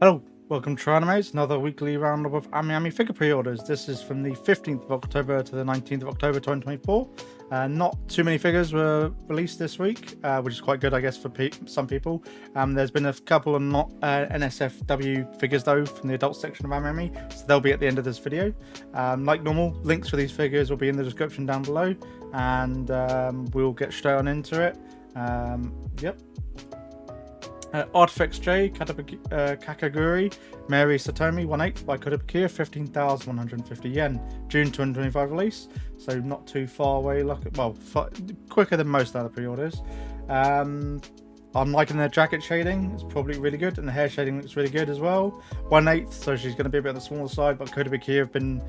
Hello, welcome to Animes, another weekly roundup of AMIAMI Figure Pre-orders. This is from the 15th of October to the 19th of October 2024. Not too many figures were released this week, which is quite good, I guess, for some people. There's been a couple of not NSFW figures, though, from the adult section of AMIAMI, so they'll be at the end of this video. Like normal, links for these figures will be in the description down below, and we'll get straight on into it. Yep. Artifax J, Kakaguri, Mary Satomi, 1/8 by Kotobukiya, 15,150 yen. June 2025 release, so not too far away. Quicker than most other pre-orders. I'm liking their jacket shading, it's probably really good, and the hair shading looks really good as well. 1/8, so she's going to be a bit on the smaller side, but Kotobukiya have been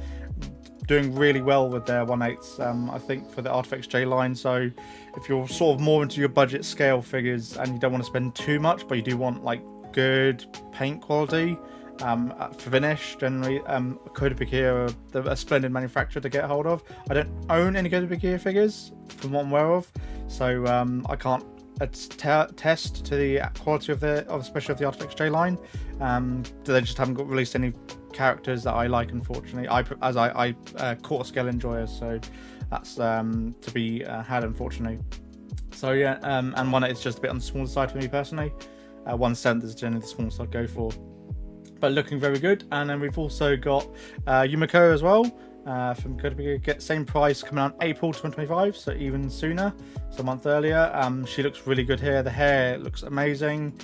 doing really well with their 1/8s, I think, for the Artifax J line. So if you're sort of more into your budget scale figures and you don't want to spend too much, but you do want like good paint quality for finish, generally Kotobukiya are a splendid manufacturer to get hold of. I don't own any Kotobukiya figures from what I'm aware of, so I can't test to the quality of especially of the Artifax J line. They just haven't released any characters that I like, unfortunately. I quarter scale enjoyer, so that's to be had, unfortunately. So yeah, and one is just a bit on the smaller side for me personally. 1/7 is generally the smallest I'd go for, but looking very good. And then we've also got Yumiko as well, from Kotobukiya. Get same price, coming out April 2025, so even sooner, so a month earlier. She looks really good here. The hair looks amazing.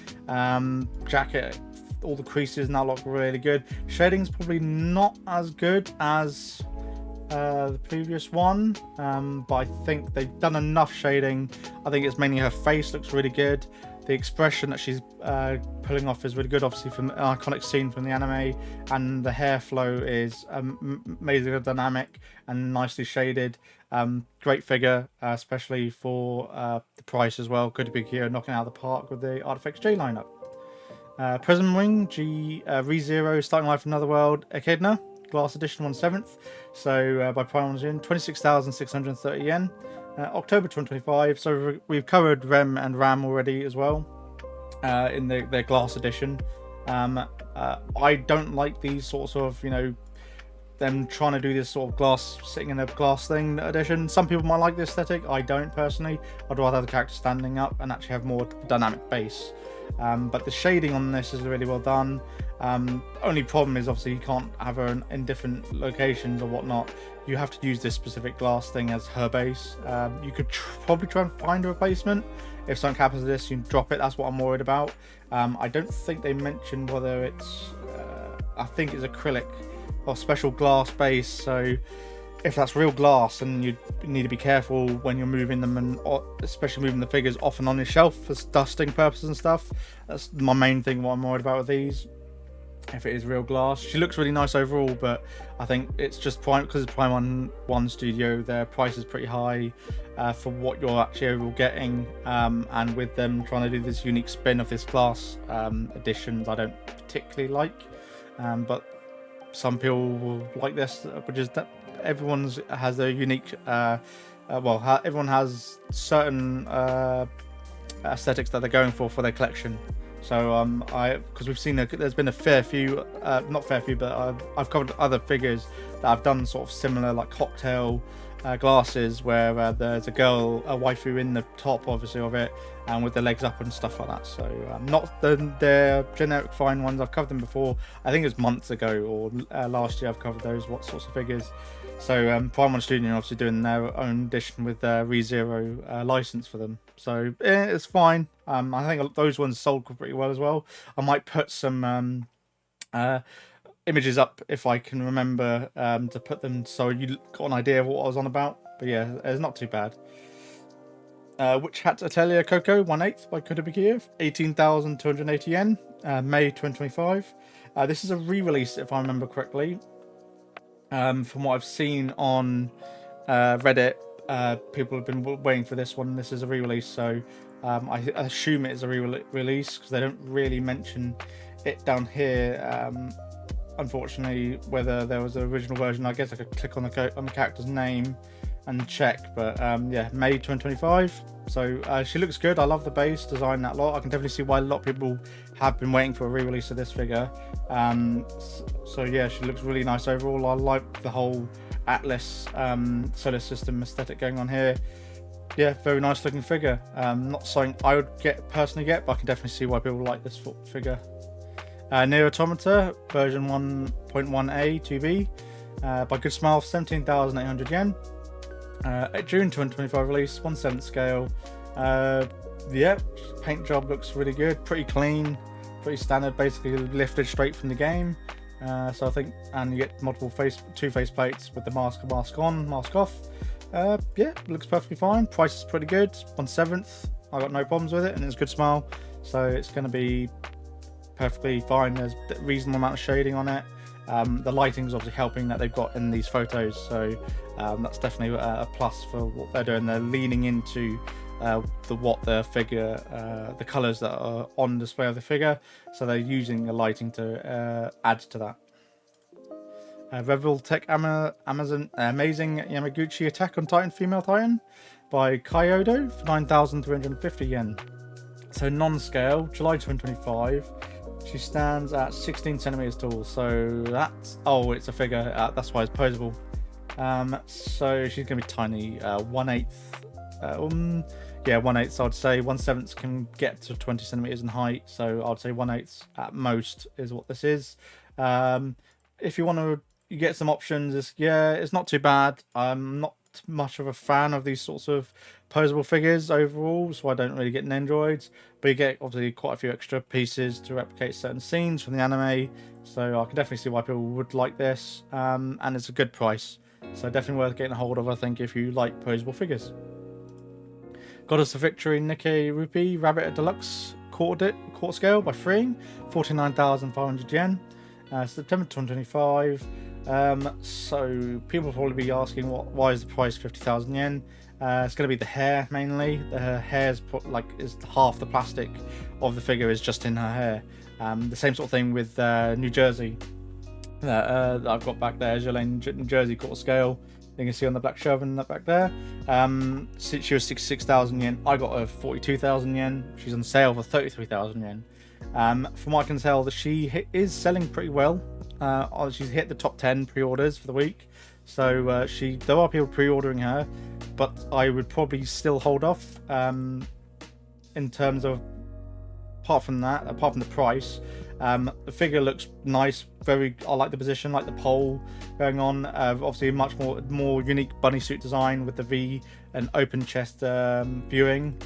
Jacket, all the creases now look really good. Shading's probably not as good as the previous one, but I think they've done enough shading. I think it's mainly her face looks really good. The expression that she's pulling off is really good, obviously from an iconic scene from the anime, and the hair flow is amazingly dynamic and nicely shaded. Great figure, especially for the price as well. Good to be here, knocking out of the park with the Artifax J lineup. Prism Wing G ReZero, Starting Life in Another World, Echidna, Glass Edition 1/7, so by Prime Jin, 26,630 yen. October 2025, so we've covered Rem and Ram already as well in their Glass Edition. I don't like these sorts of, them trying to do this sort of glass, sitting in a glass thing edition. Some people might like the aesthetic, I don't personally. I'd rather have the character standing up and actually have more dynamic base. But the shading on this is really well done. Only problem is obviously you can't have her in different locations or whatnot. You have to use this specific glass thing as her base. You could probably try and find a replacement. If something happens to this, you drop it. That's what I'm worried about. I don't think they mentioned whether it's I think it's acrylic or special glass base, so if that's real glass, then you need to be careful when you're moving them, and especially moving the figures off and on your shelf for dusting purposes and stuff. That's my main thing, what I'm worried about with these. If it is real glass, she looks really nice overall, but I think it's just Prime, because it's Prime One Studio, their price is pretty high for what you're actually overall getting, and with them trying to do this unique spin of this glass editions, I don't particularly like, but some people will like this, which is that everyone has their unique everyone has certain aesthetics that they're going for their collection. So because we've seen there's been a fair few, not fair few, but I've covered other figures that I've done sort of similar, like cocktail glasses, where there's a girl, a waifu in the top obviously of it, and with the legs up and stuff like that. So not the generic fine ones. I've covered them before. I think it was months ago or last year I've covered those sorts of figures. So Prime One Studio obviously doing their own edition with their ReZero license for them. So it's fine. I think those ones sold pretty well as well. I might put some images up if I can remember to put them, so you got an idea of what I was on about. But yeah, it's not too bad. Witch Hat Atelier Coco 1/8 by Kotobukiya, 18,280 yen, May 2025. This is a re-release if I remember correctly. From what I've seen on Reddit, people have been waiting for this one. This is a re-release, so I assume it is a re-release because they don't really mention it down here. Unfortunately, whether there was an original version, I guess I could click on the character's name and check. But yeah, May 2025. So she looks good. I love the base design that lot. I can definitely see why a lot of people have been waiting for a re-release of this figure. So yeah, she looks really nice overall. I like the whole Atlas solar system aesthetic going on here. Yeah, very nice looking figure. Not something I would personally get, but I can definitely see why people like this figure. Nii Automata version 1.1A 2B by Good Smile, 17,800 yen. June 2025 release, 1/7 scale. Yeah, paint job looks really good, pretty clean, pretty standard, basically lifted straight from the game. So I think, and you get multiple two face plates with the mask on, mask off. Yeah, looks perfectly fine. Price is pretty good, 1/7. I got no problems with it, and it's Good Smile, so it's going to be perfectly fine. There's a reasonable amount of shading on it. The lighting is obviously helping that they've got in these photos, so that's definitely a plus for what they're doing. They're leaning into the figure, the colors that are on display of the figure, so they're using the lighting to add to that. Rebel Tech Amazing Yamaguchi Attack on Titan Female Titan by Kyoto for 9,350 yen. So non-scale, July 2025. She stands at 16 centimeters tall, so that's, oh, it's a figure, that's why it's posable. So she's gonna be tiny, 1/8, yeah, 1/8 I'd say. 1/7 can get to 20 centimeters in height, so I'd say 1/8 at most is what this is. If you want to get some options, it's not too bad. I'm not much of a fan of these sorts of posable figures overall, so I don't really get Nendroids, but you get obviously quite a few extra pieces to replicate certain scenes from the anime, so I can definitely see why people would like this, and it's a good price, so definitely worth getting a hold of, I think, if you like posable figures. Goddess of Victory Nikkei Rupee Rabbit Deluxe Court Scale by Freeing, 49,500 yen, September 2025. So people will probably be asking why is the price 50,000 yen? It's going to be the hair mainly. The hair's is half the plastic of the figure is just in her hair. The same sort of thing with New Jersey that I've got back there, Jolene New Jersey quarter scale. You can see on the black shelf in that back there. She was 66,000 yen. I got her 42,000 yen. She's on sale for 33,000 yen. From what I can tell, that she is selling pretty well. She's hit the top 10 pre-orders for the week, so there are people pre-ordering her, but I would probably still hold off in terms of apart from the price. The figure looks nice, I like the position, like the pole going on, obviously a much more unique bunny suit design with the V and open chest viewing.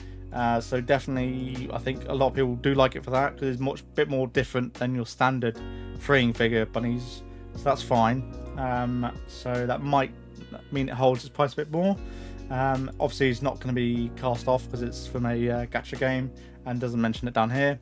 So definitely, I think a lot of people do like it for that, because it's a bit more different than your standard freeing figure bunnies. So that's fine. So that might mean it holds its price a bit more. Obviously, it's not going to be cast off because it's from a gacha game and doesn't mention it down here.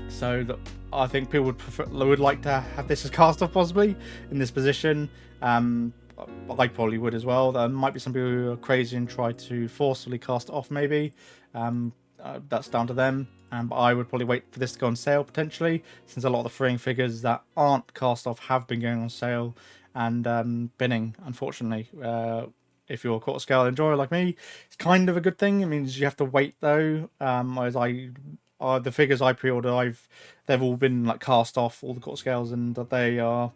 So I think people would like to have this as cast off possibly in this position. I probably would as well. There might be some people who are crazy and try to forcefully cast it off maybe. That's down to them. But I would probably wait for this to go on sale potentially, since a lot of the freeing figures that aren't cast off have been going on sale and binning, unfortunately. If you're a quarter scale enjoyer like me, it's kind of a good thing. It means you have to wait though. Whereas the figures I pre-order, they've all been cast off, all the quarter scales, and they are.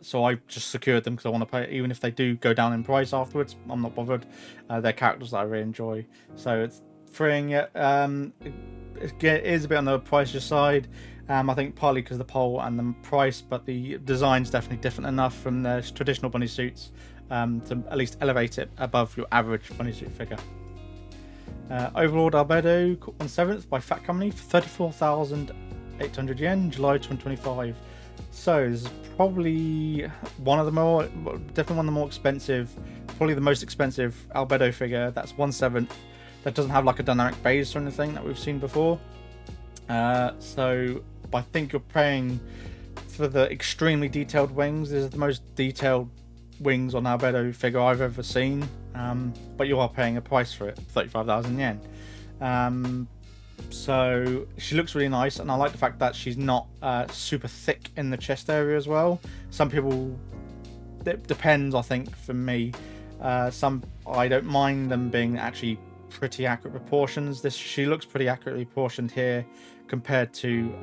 So I just secured them because I want to pay, even if they do go down in price afterwards. I'm not bothered. They're characters that I really enjoy, so it's freeing it. It is a bit on the pricier side. I think partly because of the pole and the price, but the design's definitely different enough from the traditional bunny suits to at least elevate it above your average bunny suit figure. Overlord Alberto on 7th by Fat Company for 34,800 yen, July 2025. So this is probably definitely one of the more expensive, probably the most expensive Albedo figure. That's 1/7. That doesn't have a dynamic base or anything that we've seen before. So I think you're paying for the extremely detailed wings. This is the most detailed wings on Albedo figure I've ever seen. But you are paying a price for it, 35,000 yen. So she looks really nice, and I like the fact that she's not super thick in the chest area as well. Some people, it depends, I think, for me. Some I don't mind them being actually pretty accurate proportions. She looks pretty accurately proportioned here compared to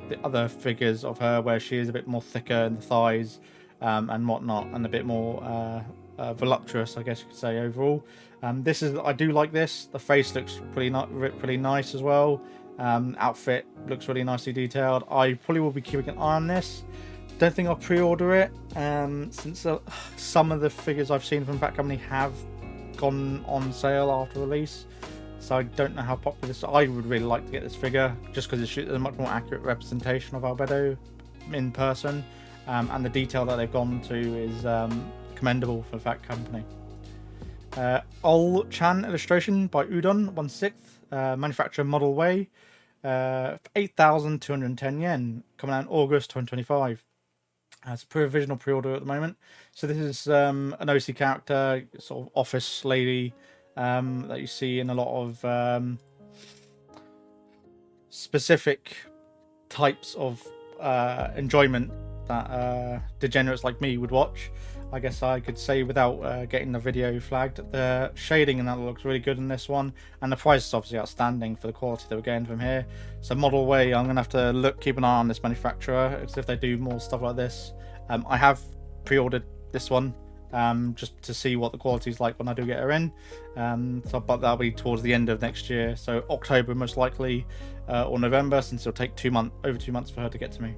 the other figures of her, where she is a bit more thicker in the thighs and whatnot, and a bit more voluptuous, I guess you could say, overall. I do like this. The face looks pretty nice as well. Outfit looks really nicely detailed. I probably will be keeping an eye on this. Don't think I'll pre-order it, since some of the figures I've seen from Fat Company have gone on sale after release. So I don't know how popular this. I would really like to get this figure just because it's a much more accurate representation of Alberto in person, and the detail that they've gone to is commendable for Fat Company. Ol Chan illustration by Udon 1/6, manufacturer Model Way, 8,210 yen, coming out in August 2025. It's a provisional pre-order at the moment. So this is an OC character, sort of office lady, that you see in a lot of specific types of enjoyment that degenerates like me would watch. I guess I could say without getting the video flagged. The shading and that looks really good in this one, and the price is obviously outstanding for the quality that we're getting from here. So Model Way, I'm gonna have to keep an eye on this manufacturer, as if they do more stuff like this. I have pre-ordered this one just to see what the quality is like when I do get her in. But that'll be towards the end of next year, so October most likely, or November, since it'll take over 2 months for her to get to me.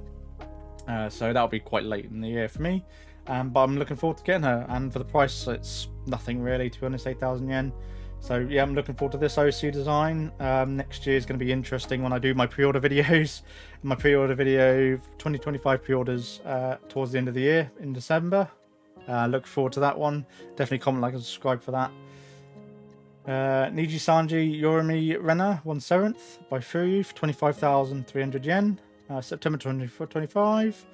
So that'll be quite late in the year for me. But I'm looking forward to getting her, and for the price it's nothing really, to be honest, 8,000 yen. So yeah, I'm looking forward to this OC design. Next year is going to be interesting when I do my pre-order videos. My pre-order video, 2025 pre-orders towards the end of the year in December. Look forward to that one. Definitely comment, like, and subscribe for that. Nii Sanji Yorimi Renna 1/7 by Fuyu for 25,300 yen. September 2025.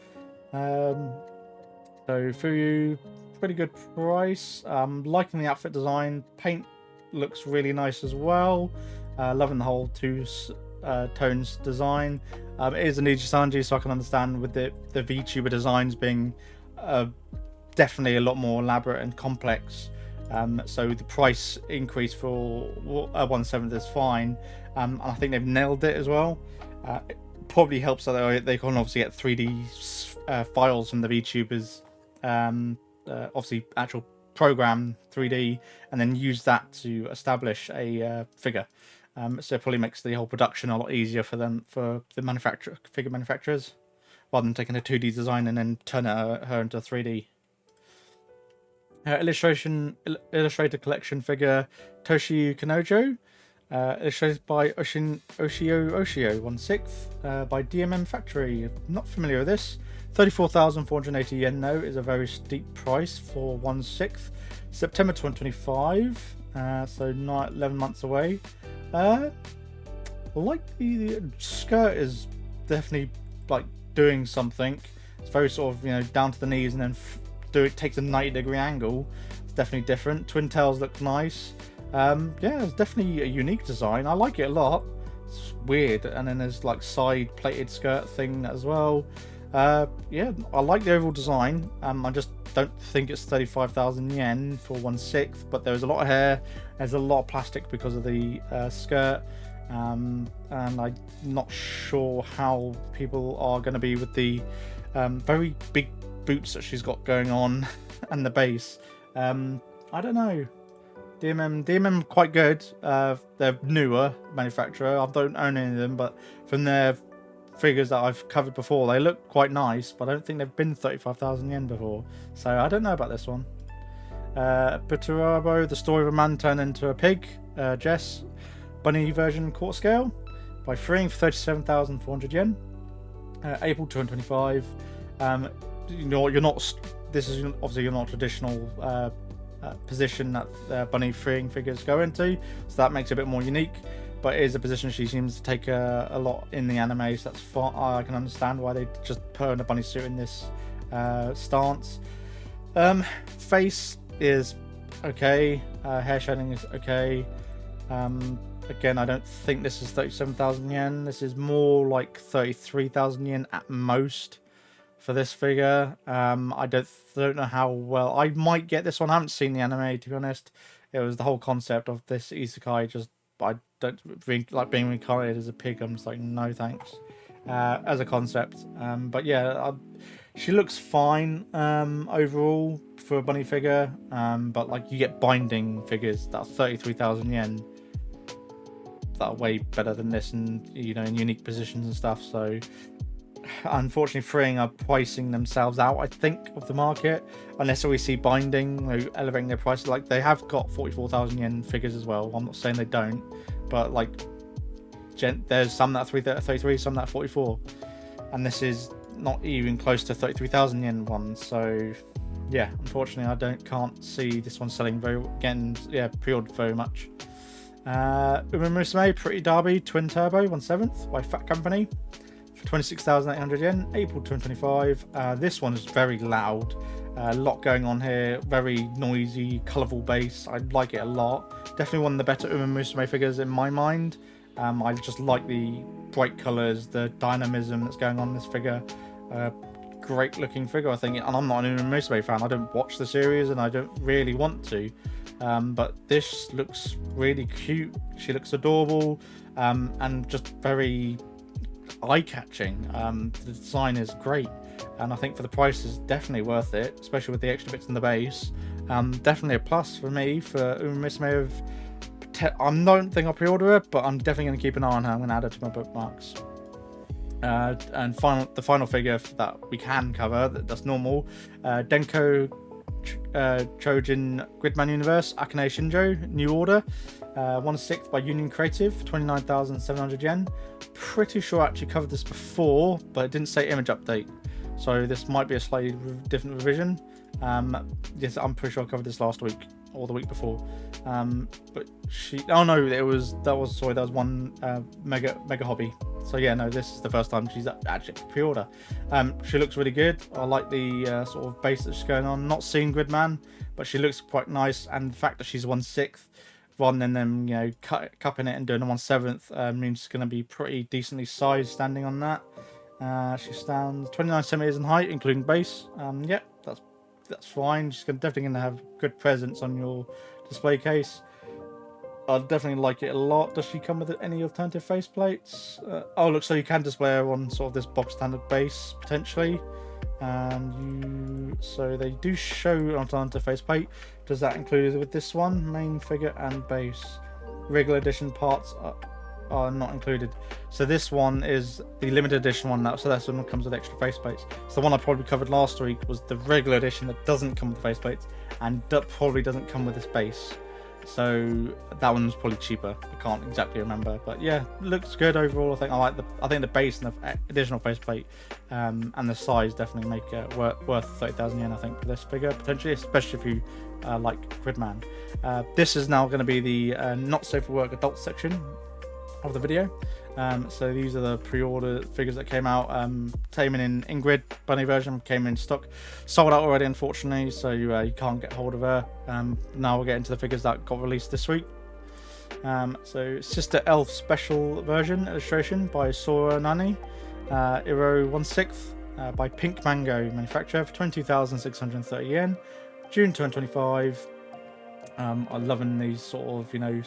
So Fuyu, pretty good price. Liking the outfit design. Paint looks really nice as well. Loving the whole two tones design. It is a Nii Sanji, so I can understand with the VTuber designs being definitely a lot more elaborate and complex. So the price increase for 1/7 is fine. And I think they've nailed it as well. It probably helps that they can obviously get 3D files from the VTubers. Obviously actual program 3D, and then use that to establish a figure. So it probably makes the whole production a lot easier for the figure manufacturers, rather than taking a 2D design and then turn her into 3D. Illustrator collection figure Toshi Koojo, illustrated by Oshio 1/6, by DMM Factory. Not familiar with this. 34,480 yen though is a very steep price for 1/6. September 2025, so 11 months away. Like the skirt is definitely like doing something. It's very sort of, down to the knees, and then takes a 90-degree angle. It's definitely different. Twin tails look nice. Yeah, it's definitely a unique design. I like it a lot. It's weird. And then there's like side plated skirt thing as well. Yeah, I like the overall design. I just don't think it's 35,000 yen for 1/6, but there's a lot of hair, there's a lot of plastic because of the skirt, and I'm not sure how people are going to be with the very big boots that she's got going on and the base. I don't know. DMM quite good. They're newer manufacturer. I don't own any of them, but from their figures that I've covered before, they look quite nice, but I don't think they've been 35,000 yen before, so I don't know about this one. Pabo, the story of a man turned into a pig, Jess, bunny version court scale, by Freeing for 37,400 yen. April 2025. You're not. This is obviously you're not traditional position that bunny freeing figures go into, so that makes it a bit more unique. But it is a position she seems to take a lot in the anime, so that's fine. I can understand why they just put her in a bunny suit in this stance. Face is okay. Hair shading is okay. Again, I don't think this is 37,000 yen. This is more like 33,000 yen at most. for this figure. I don't know how well I might get this one. I haven't seen the anime, to be honest. It was the whole concept of this isekai. Just I don't like being reincarnated as a pig. I'm just like, no thanks. As a concept, but yeah, she looks fine overall for a bunny figure. But like you get binding figures that are 33,000 yen. That are way better than this, and you know, in unique positions and stuff. So unfortunately, Freeing are pricing themselves out, I think, of the market, unless we see binding elevating their prices. Like they have got 44,000 yen figures as well. I'm not saying they don't, but like there's some that are 33, some that are 44, and this is not even close to 33,000 yen one. So yeah, unfortunately, can't see this one selling pre-ordered very much. Musume Pretty Derby Twin Turbo 1/7 by Fat Company for 26,800 yen, April 2025. This one is very loud, a lot going on here, very noisy, colourful base. I like it a lot. Definitely one of the better Musume figures in my mind. I just like the bright colours, the dynamism that's going on in this figure. Great looking figure, I think, and I'm not an Musume fan. I don't watch the series and I don't really want to. But this looks really cute. She looks adorable, and just very eye-catching. The design is great, and I think for the price is definitely worth it, especially with the extra bits in the base. Definitely a plus for me for Musume. I don't think I'll pre-order it, but I'm definitely going to keep an eye on her. I'm going to add her to my bookmarks. And the final figure that we can cover that's normal, Denko Chojin Gridman Universe Akane Shinjo New Order, 1/6 by Union Creative for 29,700 yen. Pretty sure I actually covered this before, but it didn't say image update, so this might be a slightly different revision. Yes, I'm pretty sure I covered this last week or the week before. But that was one mega hobby. So yeah, no, this is the first time she's actually pre-order. She looks really good. I like the sort of base that's going on. Not seeing Gridman, but she looks quite nice, and the fact that she's 1/6 rather than them, you know, cupping it and doing a 1/7 means it's going to be pretty decently sized standing on that. She stands 29 centimeters in height, including base. Yeah, that's fine. She's definitely going to have good presence on your display case. I definitely like it a lot. Does she come with any alternative faceplates? Look, so you can display her on sort of this box standard base potentially. So they do show an alternative faceplate. Does that include with this one? Main figure and base. Regular edition parts are not included. So this one is the limited edition one. So that's one that comes with extra faceplates. So the one I probably covered last week was the regular edition that doesn't come with faceplates, and that probably doesn't come with this base. So that one's probably cheaper. I can't exactly remember, but yeah, looks good overall. I think the base and the additional faceplate and the size definitely make it worth 30,000 yen. I think for this figure potentially, especially if you like Gridman. This is now going to be the not safe for work adult section of the video. So these are the pre-order figures that came out. Came in Ingrid bunny version, came in stock, sold out already unfortunately, so you can't get hold of her. Now we'll get into the figures that got released this week. So Sister Elf special version illustration by Sora Nani, Iro 1/6 by Pink Mango manufacturer for 22,630 yen, June 2025. I'm loving these sort of, you know,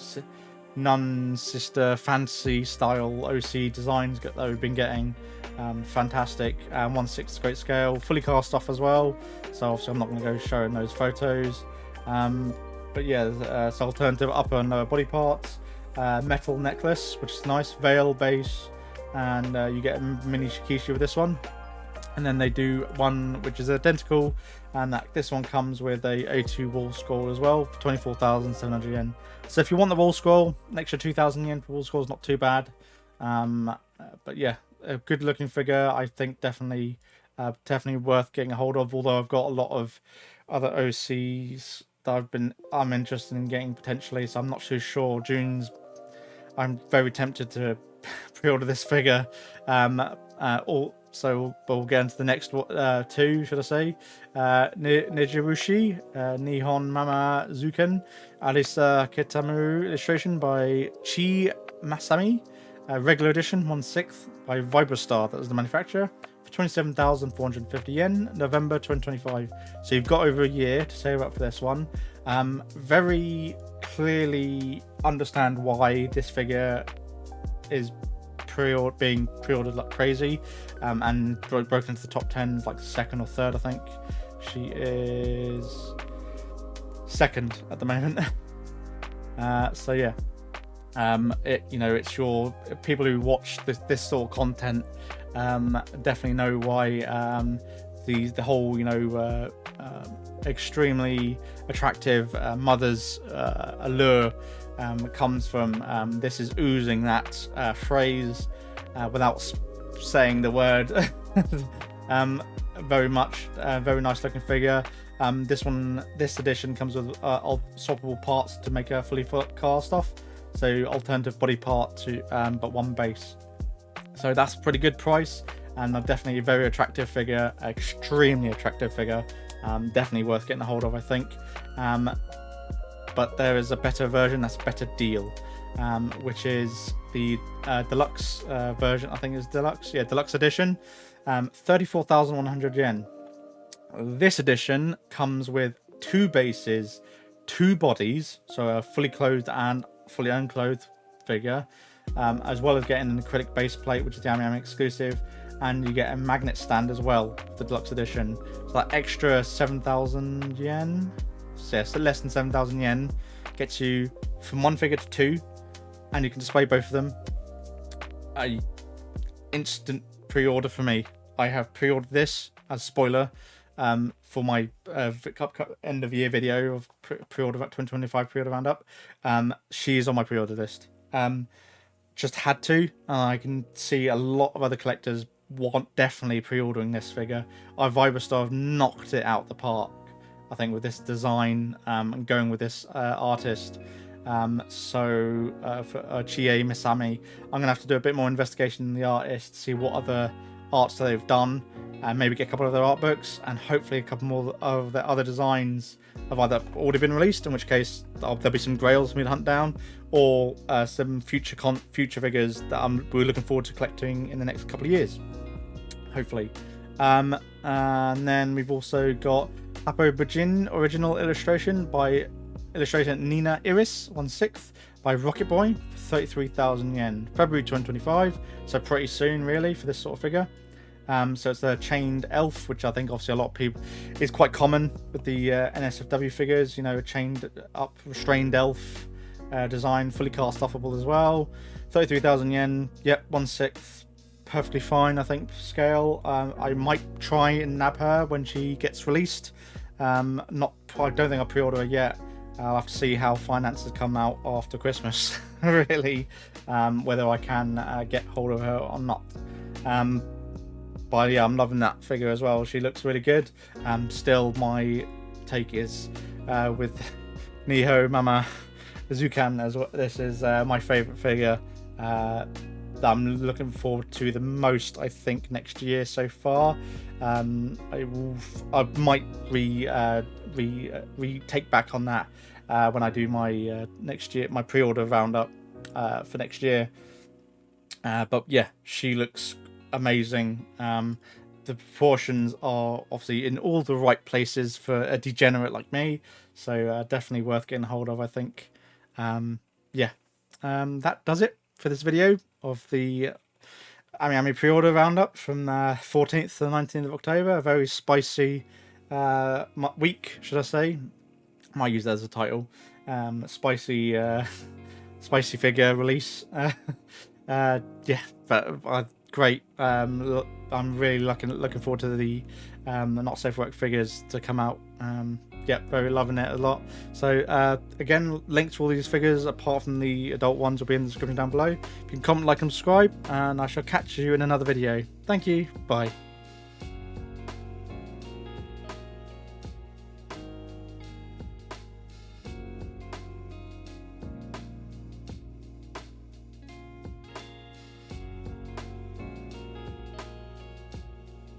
nun sister fantasy style OC designs that we've been getting. Fantastic. 1/6 great scale, fully cast off as well, so obviously I'm not going to go showing those photos. But yeah, there's alternative upper and lower body parts, metal necklace, which is nice, veil base, and you get a mini Shikishi with this one. And then they do one which is identical, and this one comes with a A2 wall scroll as well for 24,700 yen. So if you want the wall scroll, an extra 2,000 yen for wall scroll is not too bad. But yeah, a good looking figure. I think definitely worth getting a hold of. Although I've got a lot of other OCs that I'm interested in getting potentially, so I'm not too sure. I'm very tempted to pre-order this figure. So we'll get into the next two, should I say. Nijibushi, Nihon Mama Zuken, Arisa Kitamu illustration by Chi Masami, regular edition 1/6 by Vibrostar, that was the manufacturer, for 27,450 yen, November 2025. So you've got over a year to save up for this one. Very clearly understand why this figure is being pre-ordered like crazy, and broken into the top 10 like second or third. I think she is second at the moment. So yeah, it's your people who watch this sort of content definitely know why the whole extremely attractive mother's allure comes from. This is oozing that phrase without saying the word. Very much very nice looking figure. This edition comes with swappable parts to make a fully cast off, so alternative body part to but one base. So that's a pretty good price, and definitely a very attractive figure, extremely attractive figure. Definitely worth getting a hold of, I think. But there is a better version, that's a better deal, which is the deluxe version. I think it's deluxe, yeah, deluxe edition. 34,100 yen. This edition comes with 2 bases, 2 bodies, so a fully clothed and fully unclothed figure, as well as getting an acrylic base plate, which is the AMIAMI exclusive, and you get a magnet stand as well, the deluxe edition. So that extra 7,000 yen, so less than 7,000 yen, gets you from 1 figure to 2, and you can display both of them. Instant pre-order for me. I have pre-ordered this as spoiler for my end of year video of pre-order 2025 pre-order roundup. She is on my pre-order list. Just had to. I can see a lot of other collectors definitely pre-ordering this figure. Our Vibrostar have knocked it out the park, I think, with this design and going with this artist. So for Chie Misami, I'm gonna have to do a bit more investigation in the artist, see what other arts they've done, and maybe get a couple of their art books, and hopefully a couple more of their other designs have either already been released, in which case there'll be some grails for me to hunt down, or some future figures that we're looking forward to collecting in the next couple of years, hopefully. And then we've also got Appo Bajin original illustration by illustrator Nina Iris 1/6 by Rocket Boy for 33,000 yen, February 2025, so pretty soon really for this sort of figure. So it's a chained elf, which I think obviously a lot of people is quite common with the NSFW figures, a chained up restrained elf design, fully cast offable as well. 33,000 yen, yep, 1/6, perfectly fine, I think, scale. I might try and nab her when she gets released. I don't think I'll pre-order her yet. I'll have to see how finances come out after Christmas, really, whether I can get hold of her or not. But yeah, I'm loving that figure as well. She looks really good. Still, my take is with Niho Mama Zuken as well. This is my favourite figure that I'm looking forward to the most, I think, next year so far. I might take back on that when I do my next year, my pre-order roundup for next year. But yeah, she looks amazing. The proportions are obviously in all the right places for a degenerate like me, so definitely worth getting hold of, I think. That does it for this video of the AMIAMI pre-order roundup from 14th to the 19th of October. A very spicy week, should I say. I might use that as a title. Spicy figure release. But great. I'm really looking forward to the not safe for work figures to come out. Very loving it a lot. So again, links to all these figures apart from the adult ones will be in the description down below. You can comment, like and subscribe, and I shall catch you in another video. Thank you, bye.